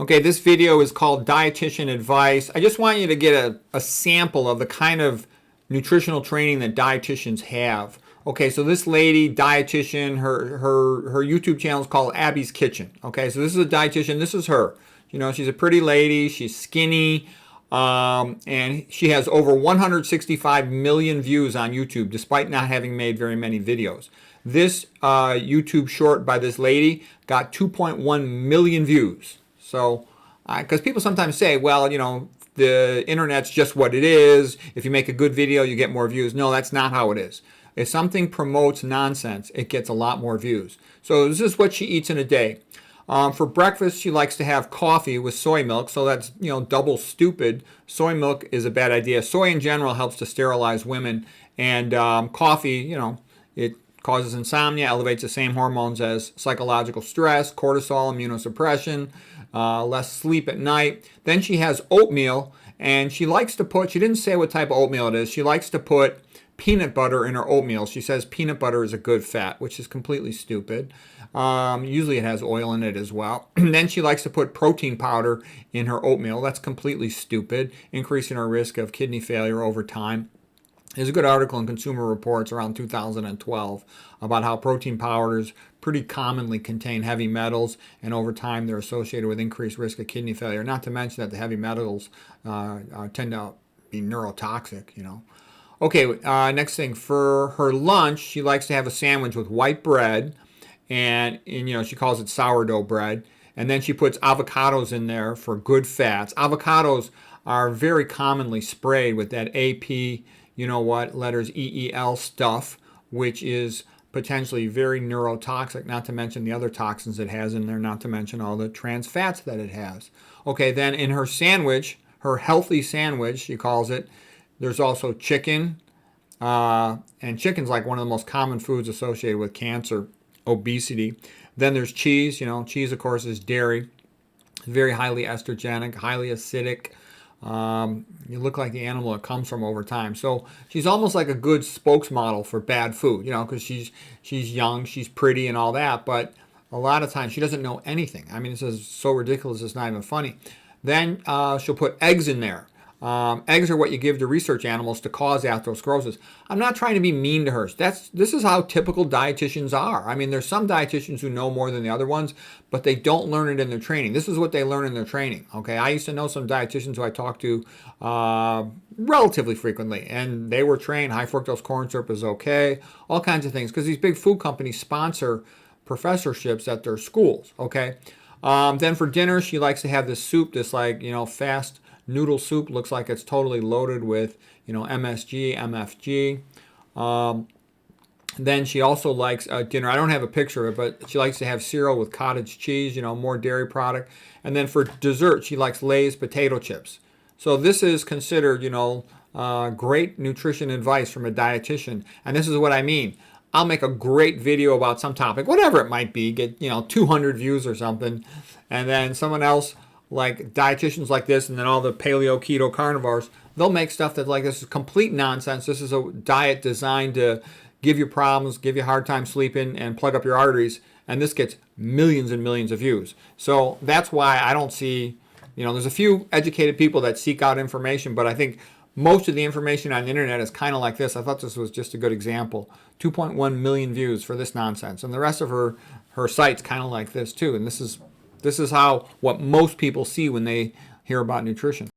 Okay, this video is called Dietitian Advice. I just want you to get a sample of the kind of nutritional training that dietitians have. Okay, so this lady, dietitian, her YouTube channel is called Abby's Kitchen. Okay, so this is a dietitian. This is her. You know, she's a pretty lady. She's skinny. And she has over 165 million views on YouTube, despite not having made very many videos. This YouTube short by this lady got 2.1 million views. So, because people sometimes say, well, you know, the internet's just what it is. If you make a good video, you get more views. No, that's not how it is. If something promotes nonsense, it gets a lot more views. So this is what she eats in a day. For breakfast, she likes to have coffee with soy milk, so that's, you know, double stupid. Soy milk is a bad idea. Soy in general helps to sterilize women, and coffee, you know, it causes insomnia, elevates the same hormones as psychological stress, cortisol, immunosuppression, less sleep at night. Then she has oatmeal, and she likes to put, she didn't say what type of oatmeal it is, she likes to put peanut butter in her oatmeal. She says peanut butter is a good fat, which is completely stupid. Usually it has oil in it as well. Then she likes to put protein powder in her oatmeal. That's completely stupid, increasing her risk of kidney failure over time. There's a good article in Consumer Reports around 2012 about how protein powders pretty commonly contain heavy metals, and over time they're associated with increased risk of kidney failure. Not to mention that the heavy metals tend to be neurotoxic, you know. Okay, next thing. For her lunch, she likes to have a sandwich with white bread, and you know, she calls it sourdough bread. And then she puts avocados in there for good fats. Avocados are very commonly sprayed with that AP, you know what, letters EEL stuff, which is potentially very neurotoxic, not to mention the other toxins it has in there, not to mention all the trans fats that it has. Okay, then in her sandwich, her healthy sandwich, she calls it, there's also chicken, and chicken's like one of the most common foods associated with cancer, obesity. Then there's cheese. You know, cheese, of course, is dairy. It's very highly estrogenic, highly acidic. You look like the animal it comes from over time. So she's almost like a good spokesmodel for bad food, you know, because she's young, she's pretty and all that, but a lot of times she doesn't know anything. I mean, this is so ridiculous, it's not even funny. Then she'll put eggs in there. Eggs are what you give to research animals to cause atherosclerosis. I'm not trying to be mean to her. This is how typical dietitians are. I mean, there's some dietitians who know more than the other ones, but they don't learn it in their training. This is what they learn in their training. Okay, I used to know some dietitians who I talked to relatively frequently, and they were trained high fructose corn syrup is okay, all kinds of things, because these big food companies sponsor professorships at their schools. Okay, then for dinner, she likes to have this soup, this like, you know, fast noodle soup. Looks like it's totally loaded with, you know, MSG, MFG. Then she also likes dinner. I don't have a picture of it, but she likes to have cereal with cottage cheese, you know, more dairy product. And then for dessert, she likes Lay's potato chips. So this is considered, you know, great nutrition advice from a dietitian. And this is what I mean. I'll make a great video about some topic, whatever it might be, get, you know, 200 views or something. And then someone else, like dietitians like this, and then all the paleo, keto, carnivores, they'll make stuff that like this is complete nonsense. This is a diet designed to give you problems, give you a hard time sleeping, and plug up your arteries. And this gets millions and millions of views. So that's why I don't see, you know, there's a few educated people that seek out information, but I think most of the information on the internet is kind of like this. I thought this was just a good example. 2.1 million views for this nonsense. And the rest of her site's kind of like this too. And this is how what most people see when they hear about nutrition.